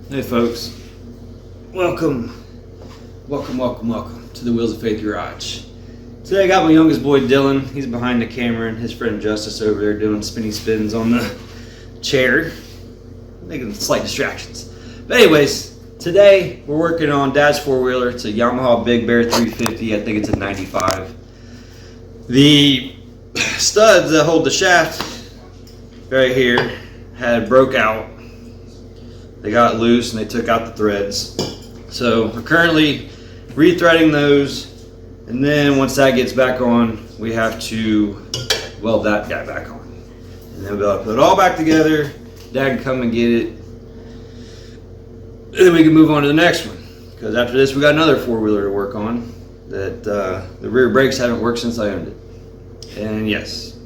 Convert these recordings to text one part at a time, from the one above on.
Hey folks, welcome to the Wheels of Faith Garage. Today I got my youngest boy Dylan. He's behind the camera and his friend Justice over there doing spinny spins on the chair, making slight distractions. But anyways, today we're working on Dad's four-wheeler. It's a Yamaha Big Bear 350. I think it's a 95. The studs that hold the shaft right here had broke out. They got loose and they took out the threads. So we're currently rethreading those, and then once that gets back on, we have to weld that guy back on. And then we'll be able to put it all back together. Dad can come and get it. And then we can move on to the next one. Because after this we got another four-wheeler to work on that the rear brakes haven't worked since I owned it. And yes,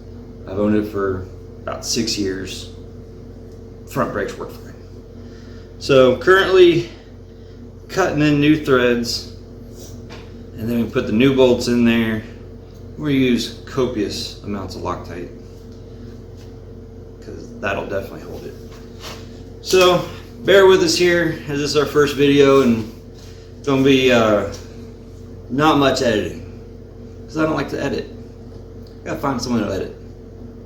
I've owned it for about 6 years. Front brakes work fine. So currently cutting in new threads, and then we put the new bolts in there. We use copious amounts of Loctite because that'll definitely hold it. So bear with us here as this is our first video, and it's gonna be not much editing because I don't like to edit. I gotta find someone to edit.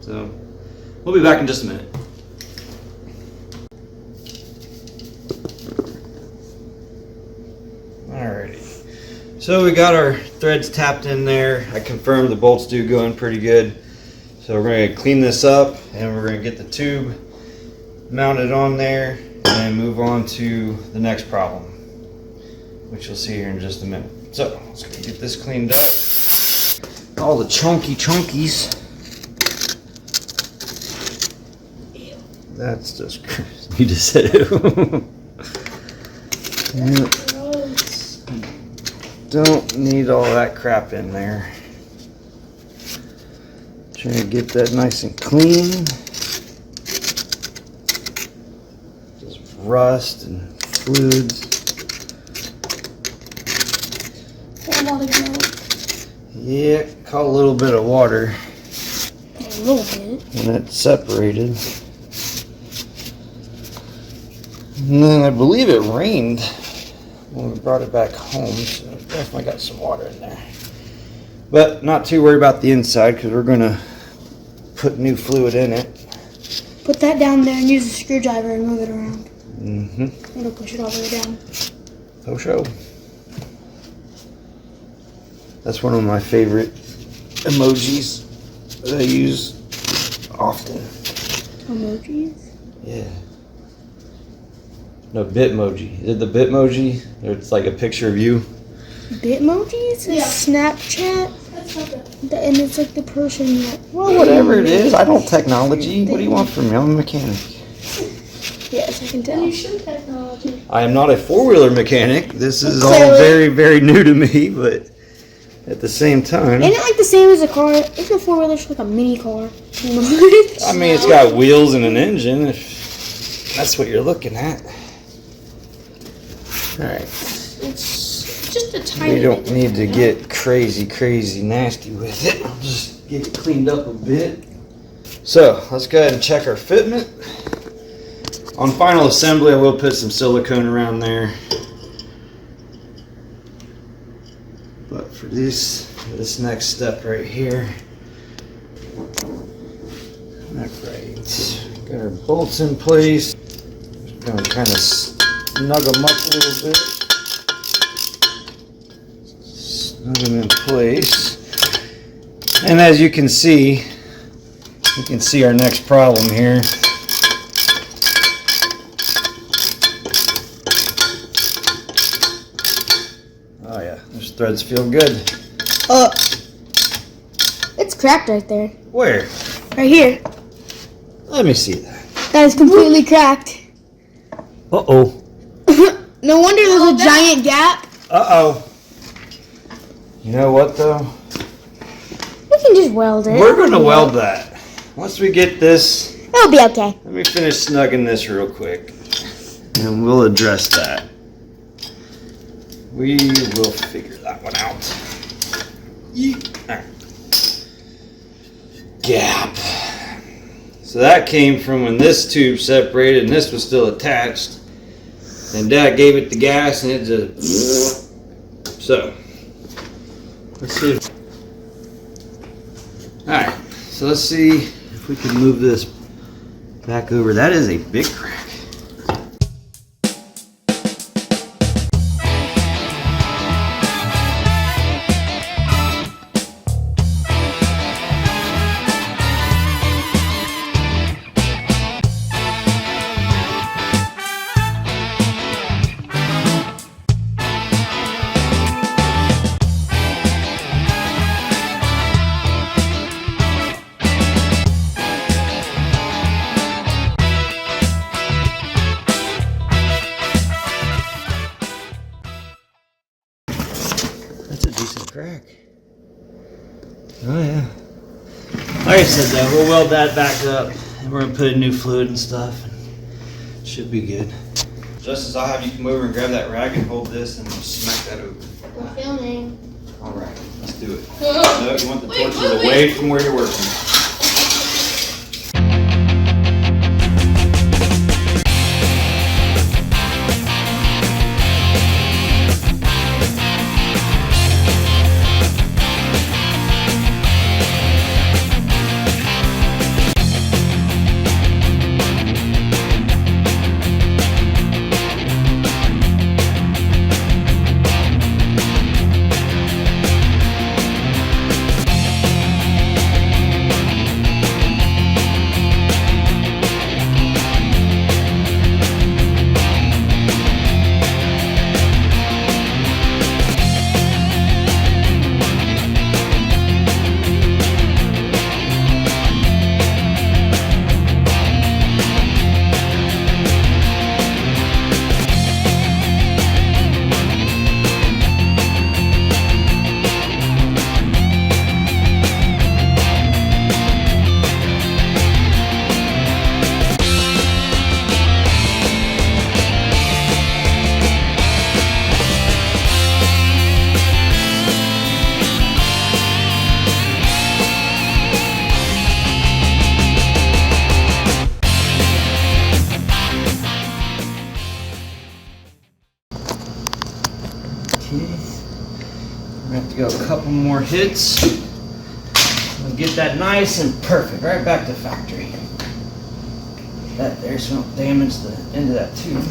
So we'll be back in just a minute. Alrighty, so we got our threads tapped in there. I confirmed the bolts do go in pretty good. So we're going to clean this up and we're going to get the tube mounted on there and move on to the next problem, which you'll see here in just a minute. So let's go get this cleaned up. All the chunkies. That's just gross. You just said it. Yeah. Don't need all that crap in there. Trying to get that nice and clean. Just rust and fluids. Yeah, caught a little bit of water. A little bit. And it separated. And then I believe it rained when we brought it back home, so it definitely got some water in there. But not too worried about the inside because we're going to put new fluid in it. Put that down there and use a screwdriver and move it around. Mm-hmm. It'll push it all the way down. Oh, show. That's one of my favorite emojis that I use often. Emojis? Yeah. No, Bitmoji. Is it the Bitmoji? It's like a picture of you. Bitmojis? Yeah. Snapchat? And it's like the person that... Well, whatever it is. I don't technology. What do you want from me? I'm a mechanic. Yes, I can tell. You should technology. I am not a four-wheeler mechanic. This is all very, very new to me, but at the same time... Ain't it like the same as a car? Isn't a four-wheeler just like a mini car? I mean, it's got wheels and an engine, if that's what you're looking at. Alright. It's just a tiny We don't bit. need to get crazy nasty with it. I'll just get it cleaned up a bit. So, let's go ahead and check our fitment. On final assembly, I will put some silicone around there. But for this next step right here, alright, got our bolts in place. Just gonna kind of snug them up a little bit. Snug them in place. And as you can see our next problem here. Oh yeah, those threads feel good. It's cracked right there. Where? Right here. Let me see that. That is completely cracked. Uh-oh. No wonder there's a giant gap. Uh-oh. You know what though? We can just weld it. We're gonna weld that. Once we get this, It'll be okay. let me finish snugging this real quick. And we'll address that. We will figure that one out. Gap. So that came from when this tube separated and this was still attached. And Dad gave it the gas and it just... So, let's see. Alright, so let's see if we can move this back over. That is a big crack. That's a decent crack. Oh yeah. Like I said though, we'll weld that back up and we're gonna put in new fluid and stuff. Should be good. Justice, I'll have you come over and grab that rag and hold this and smack that over. We're filming. Alright, let's do it. No, you want the torches away from where you're working. Okay, we're gonna have to go a couple more hits. We'll get that nice and perfect, right back to factory. That there, so we don't damage the end of that tube.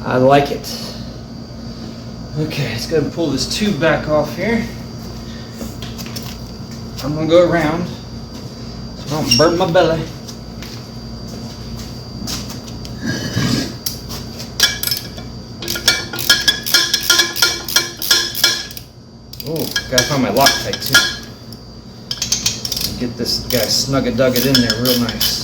I like it. Okay, let's go ahead and pull this tube back off here. I'm gonna go around so I don't burn my belly. Oh, gotta find my Loctite too. Get this guy snug-a-dug-it in there real nice.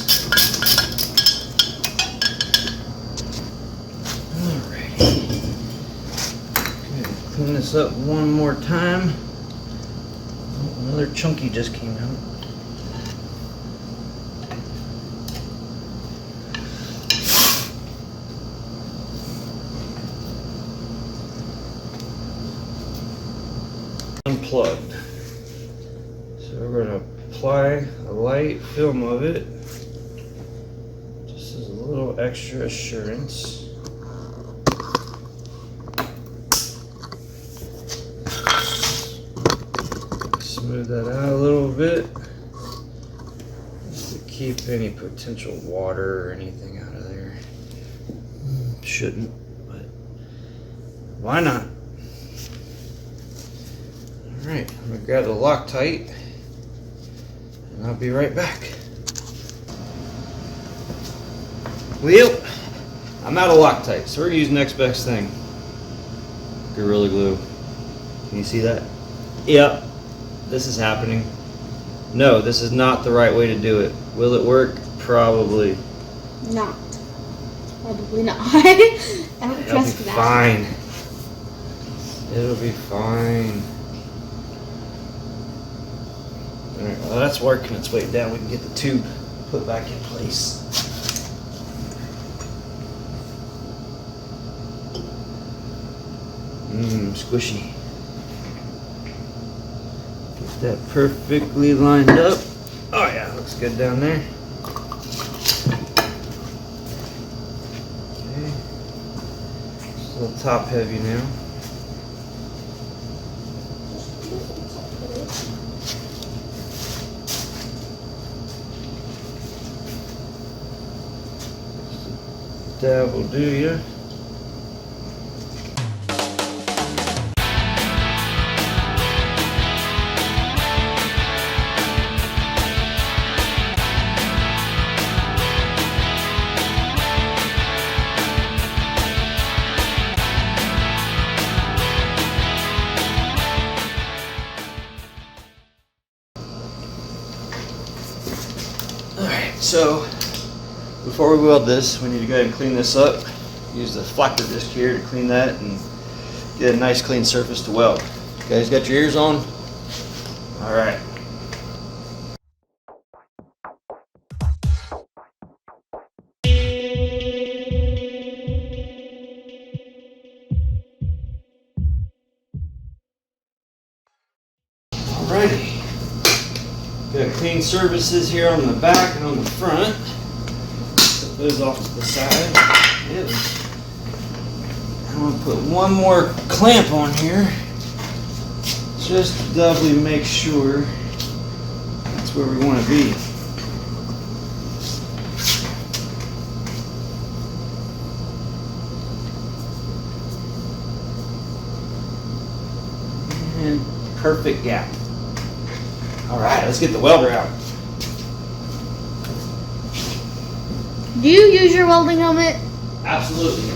Clean this up one more time. Oh, another chunky just came out. Unplugged. So we're going to apply a light film of it. Just as a little extra assurance. Smooth that out a little bit just to keep any potential water or anything out of there. Shouldn't, but why not? Alright, I'm gonna grab the Loctite and I'll be right back. Well, I'm out of Loctite, so we're gonna use next best thing. Gorilla Glue. Can you see that? Yep. This is happening. No, this is not the right way to do it. Will it work? Probably. Not. Probably not. I don't It'll trust be that. fine. It'll be fine. Alright, well that's working its way down. We can get the tube put back in place. Squishy. Get that perfectly lined up. Oh yeah, looks good down there. Okay. It's a little top heavy now. Dab will do ya. Alright, so before we weld this, we need to go ahead and clean this up. Use the flapper disc here to clean that and get a nice clean surface to weld. You guys got your ears on? Alright. Alrighty. Got clean surfaces here on the back and on the front. Put those off to the side. Yeah. I'm going to put one more clamp on here just to doubly make sure that's where we want to be. And perfect gap. Alright, let's get the welder out. Do you use your welding helmet? Absolutely.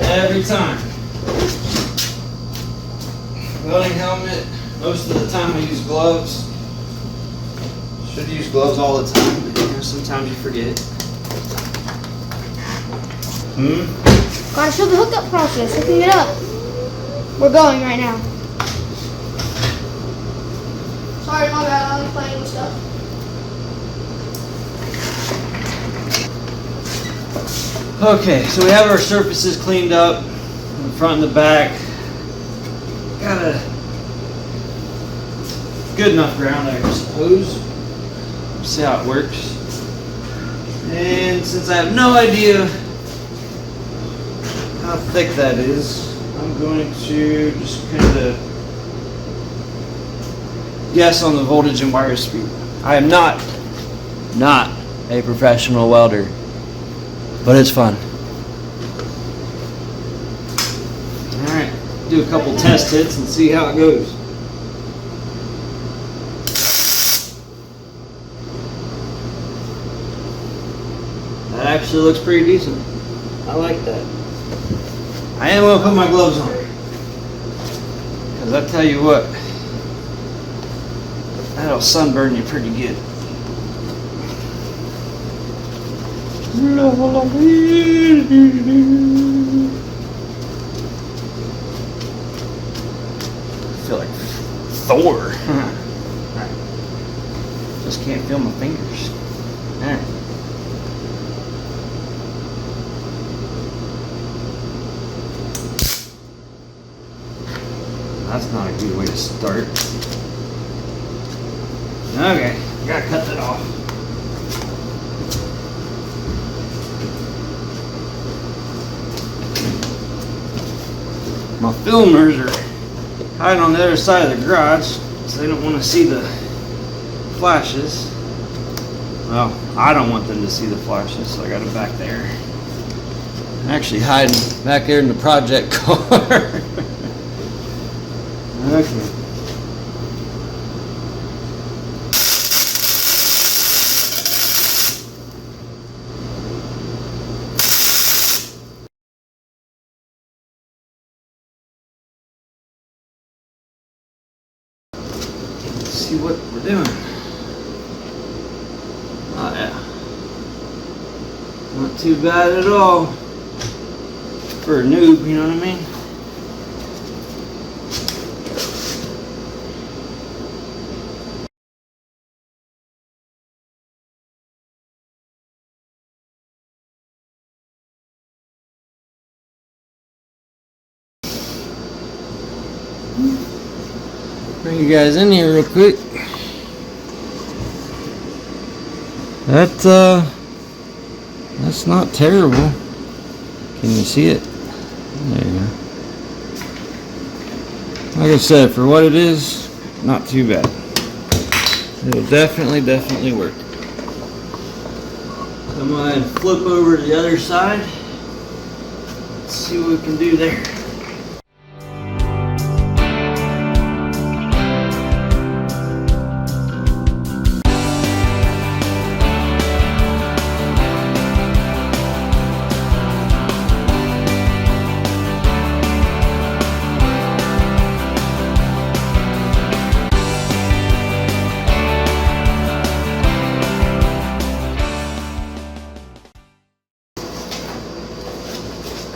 Every time. Welding helmet. Most of the time I use gloves. Should use gloves all the time, but you know, sometimes you forget. Gotta show the hookup process, hooking it up. We're going right now. Sorry, my bad. I was playing with stuff. Okay, so we have our surfaces cleaned up, the front and the back. Got a good enough ground, I suppose. See how it works. And since I have no idea how thick that is, I'm going to just kind of guess on the voltage and wire speed. I am not a professional welder, but it's fun. All right, do a couple test hits and see how it goes. That actually looks pretty decent. I like that. I am gonna put my gloves on, because I tell you what, that'll sunburn you pretty good. I feel like Thor. Alright. Just can't feel my fingers. Alright. That's not a good way to start. Okay, gotta cut that off. My filmers are hiding on the other side of the garage, so they don't want to see the flashes. Well, I don't want them to see the flashes, so I got them back there. I'm actually hiding back there in the project car. Okay. See what we're doing. Oh yeah. Not too bad at all. For a noob, you know what I mean? Bring you guys in here real quick. That's not terrible. Can you see it? There you go. Like I said, for what it is, not too bad. It'll definitely work. So I'm going to flip over to the other side. Let's see what we can do there.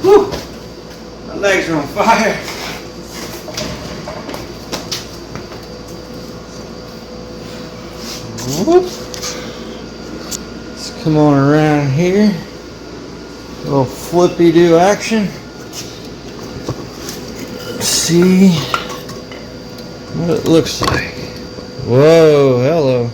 Whew! My legs are on fire. Whoop. Let's come on around here. A little flippy-do action. See what it looks like. Whoa, hello.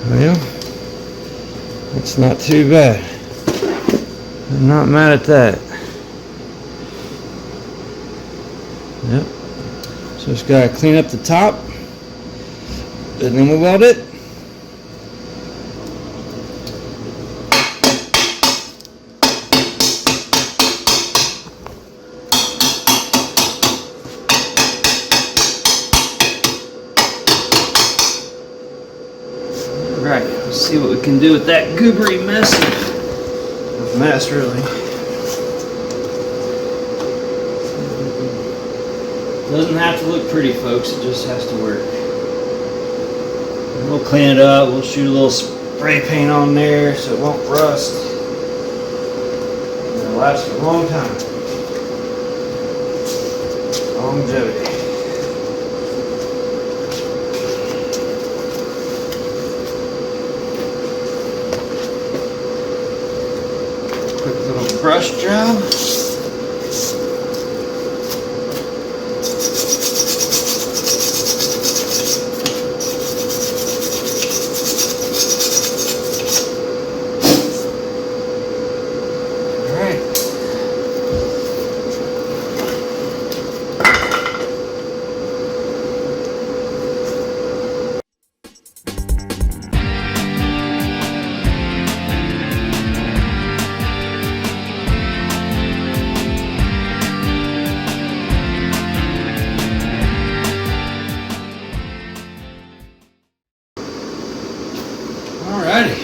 Well, it's not too bad. I'm not mad at that. Yep. So just gotta clean up the top, and then we weld it. Alright, let's see what we can do with that goobery mess. Mess, really. Doesn't have to look pretty, folks. It just has to work. And we'll clean it up. We'll shoot a little spray paint on there so it won't rust. It'll last a long time. Longevity. Brush job. All right. Alrighty,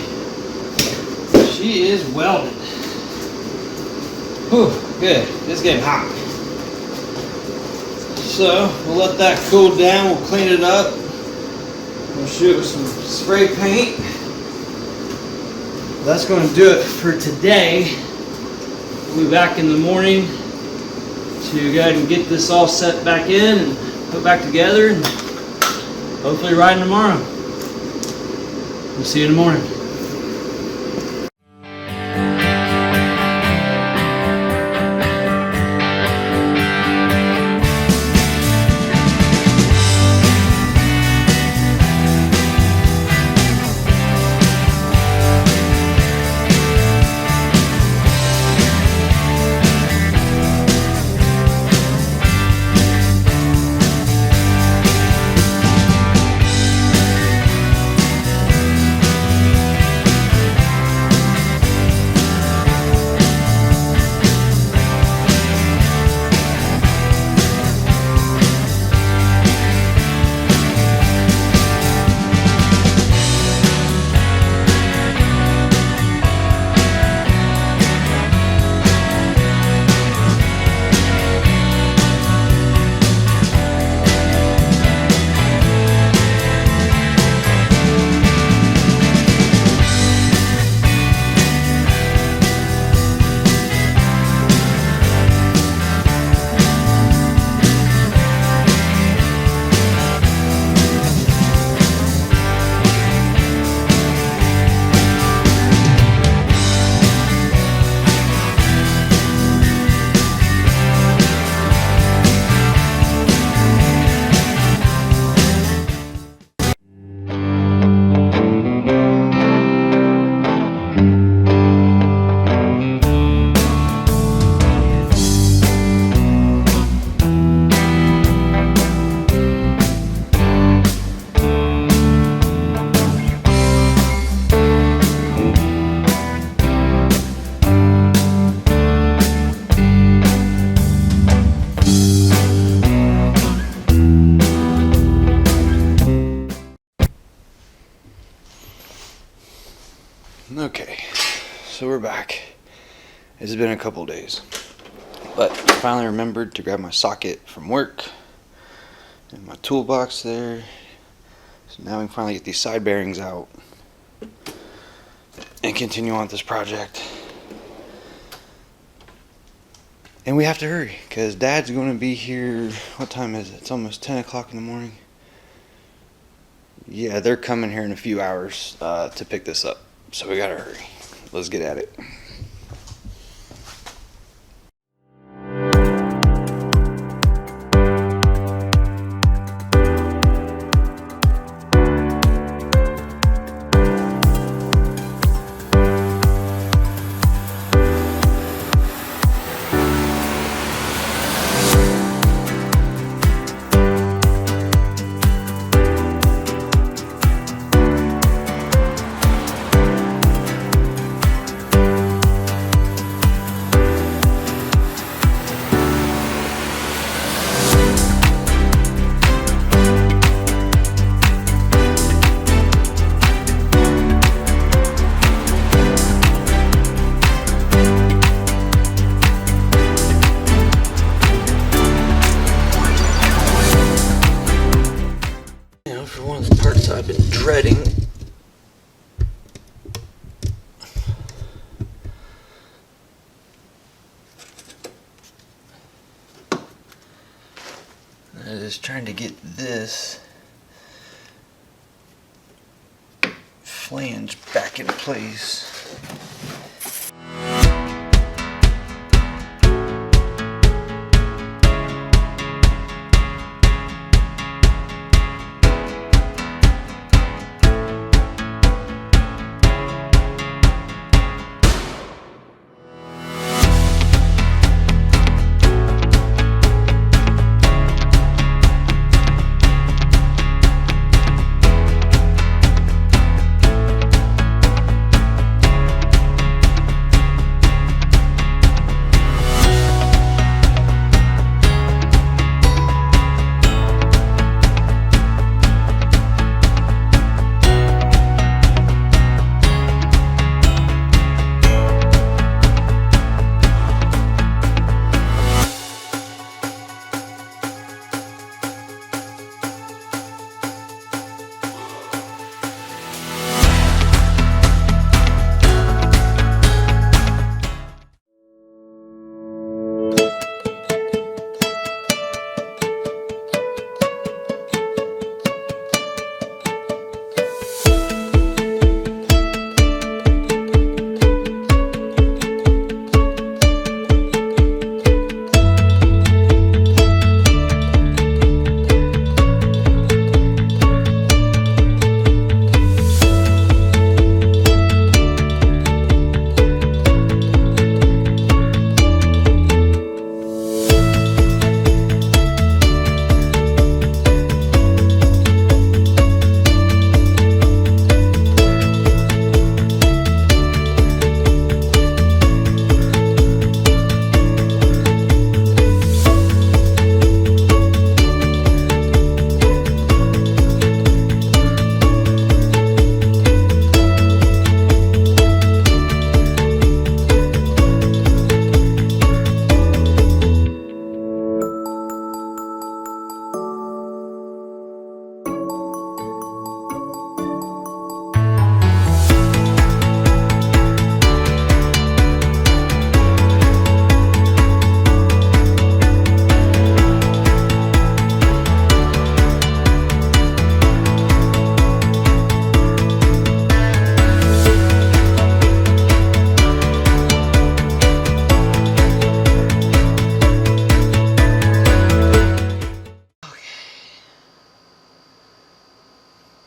she is welded. Whew, good. It's getting hot. So we'll let that cool down. We'll clean it up. We'll shoot with some spray paint. That's going to do it for today. We'll be back in the morning to go ahead and get this all set back in and put back together, and hopefully riding tomorrow. We'll see you in the morning. So we're back. It's been a couple days, but I finally remembered to grab my socket from work and my toolbox there. So now we can finally get these side bearings out and continue on with this project. And we have to hurry because Dad's going to be here. What time is it? It's almost 10 o'clock in the morning. Yeah, they're coming here in a few hours to pick this up. So we gotta hurry. Let's get at it. For one of the parts I've been dreading, I was trying to get this flange back in place.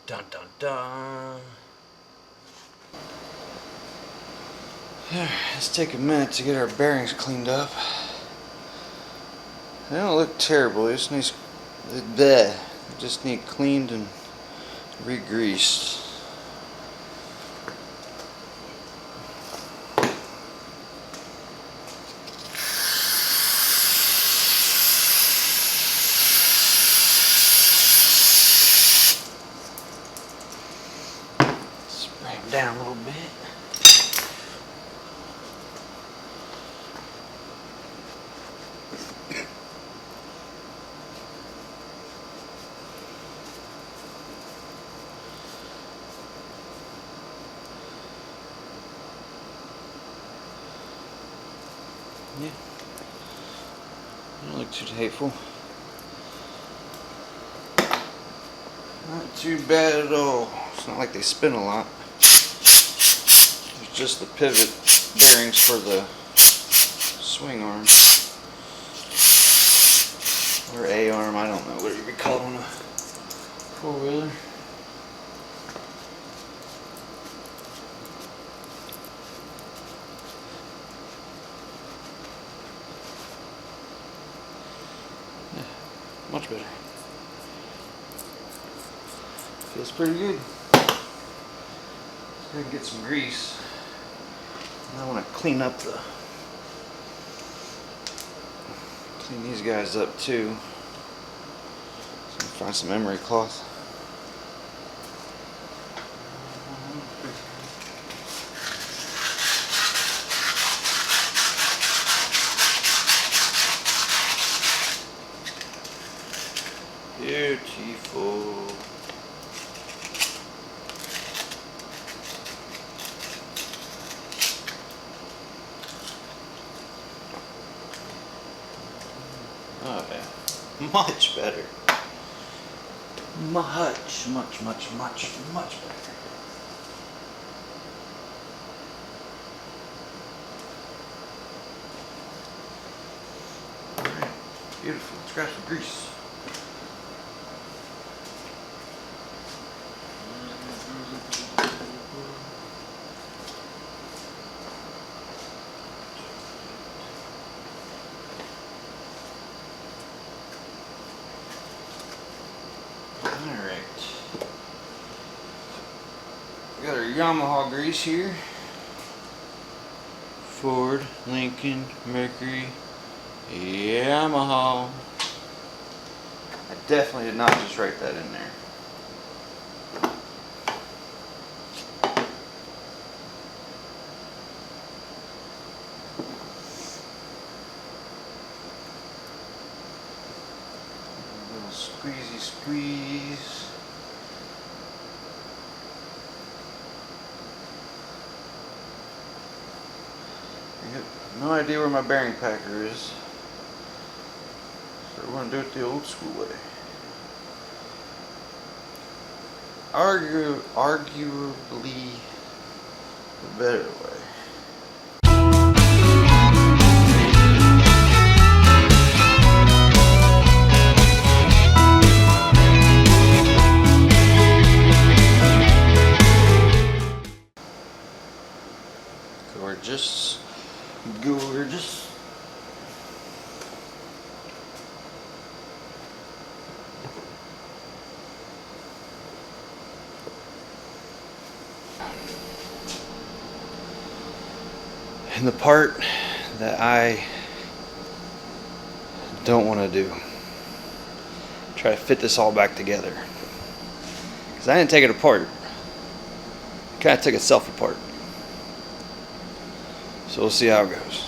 Dun dun dun. Let's take a minute to get our bearings cleaned up. They don't look terrible. They just need cleaned and re-greased. Spray them down a little bit. Yeah. Don't look too hateful. Not too bad at all. It's not like they spin a lot. It's just the pivot bearings for the swing arm. Or A-arm, I don't know what you would call it on a four-wheeler. Yeah, much better. Feels pretty good. Let's go and get some grease. I want to clean these guys up too. So find some emery cloth. Beautiful. Oh yeah, much better. Much better. Alright, beautiful. Let's grab some grease. Alright. We got our Yamaha grease here. Ford, Lincoln, Mercury, Yamaha. I definitely did not just write that in there. A little squeezy squeeze. I got no idea where my bearing packer is. So we're going to do it the old school way. Arguably the better way. Gorgeous. Gorgeous. And the part that I don't want to do, try to fit this all back together, because I didn't take it apart. I kind of took itself apart. So we'll see how it goes.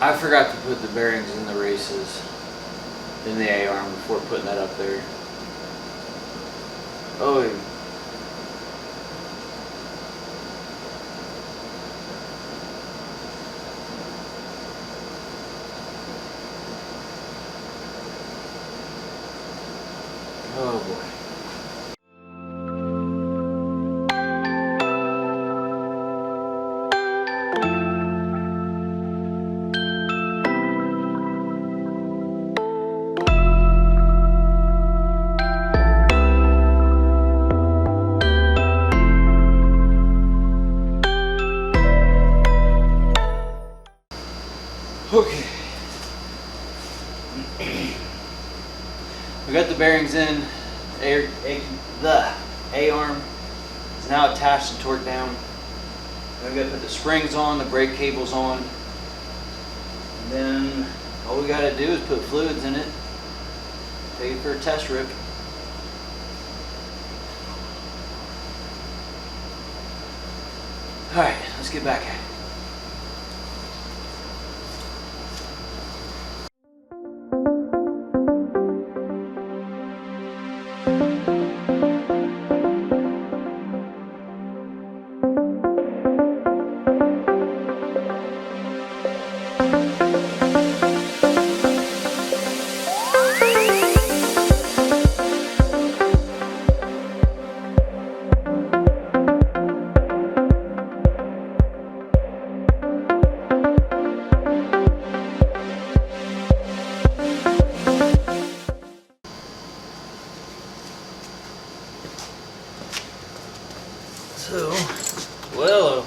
I forgot to put the bearings in the races in the A-arm before putting that up there. Oh, oh boy. Okay. We got the bearings in. The A-arm is now attached and torqued down. Then we got to put the springs on, the brake cables on. And then all we got to do is put fluids in it. Take it for a test rip. Alright, let's get back at it. So, well,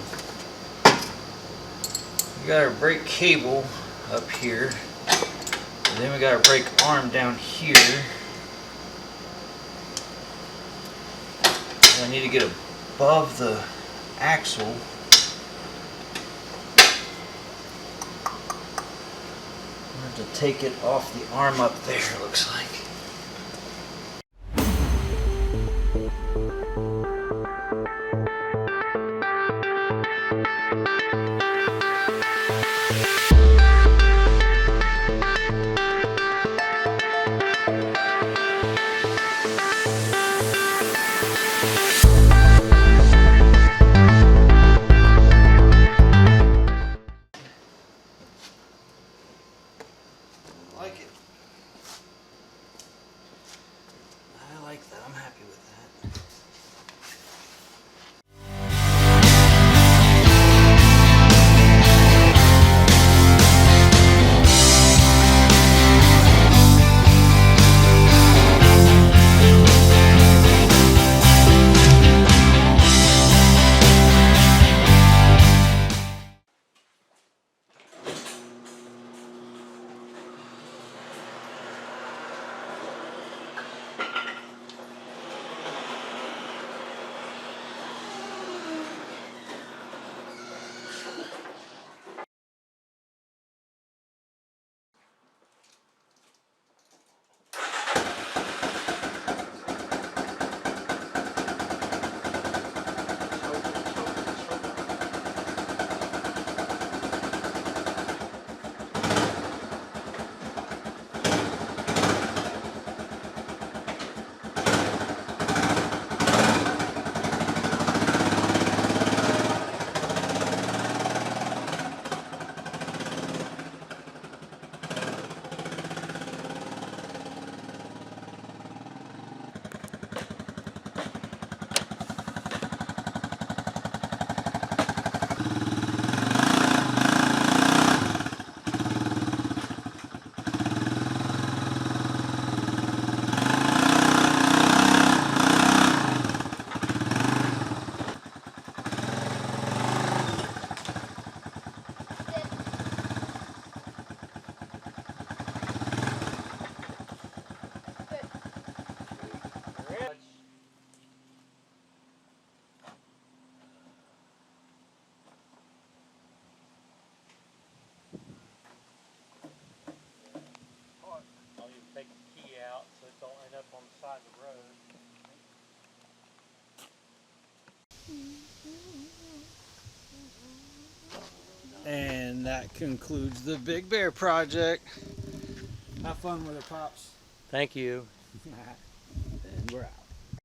we got our brake cable up here, and then we got our brake arm down here. I need to get above the axle. I have to take it off the arm up there, it looks like. I like that. I'm happy with that. concludes the Big Bear project. Have fun with it, Pops. Thank you. And we're out.